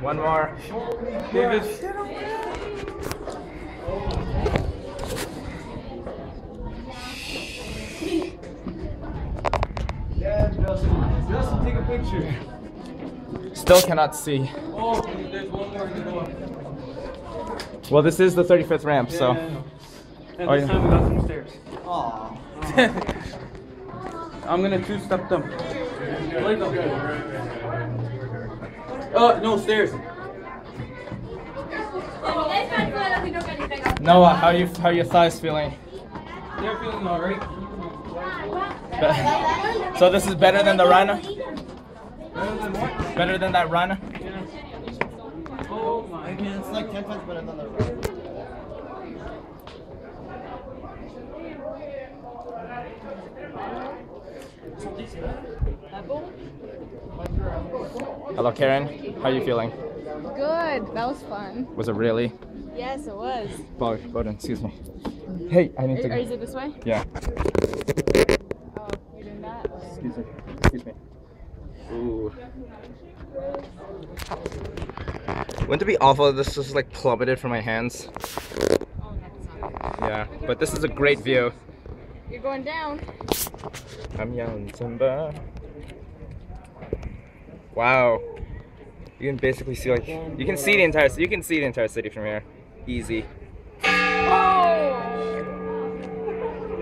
One more. David. Yeah, Justin, take a picture. Still cannot see. Oh, there's one more to go up. Well, this is the 35th ramp, so. And this time we got some stairs. Aww. I'm gonna two-step them. Like them. No, stairs. Noah, how are your thighs feeling? They're feeling alright. So this is better than the Rana? Better than what? Better than that Rana? Yeah. Oh my god. It's like 10 times better than the rest. Hello, Karen. How are you feeling? Good. That was fun. Was it really? Yes, it was. Bowden, excuse me. Hey, I need to. Is it this way? Yeah. Oh, you're doing that? Excuse me. Excuse me. Ooh. Wouldn't it be awful if this just like plummeted from my hands? Oh, that's not. Yeah, but this is a great view. You're going down. I'm young Simba. Wow. You can basically see like you can see the entire city from here. Easy. Oh!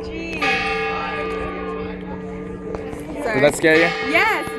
Jeez. Did that scare you? Yes.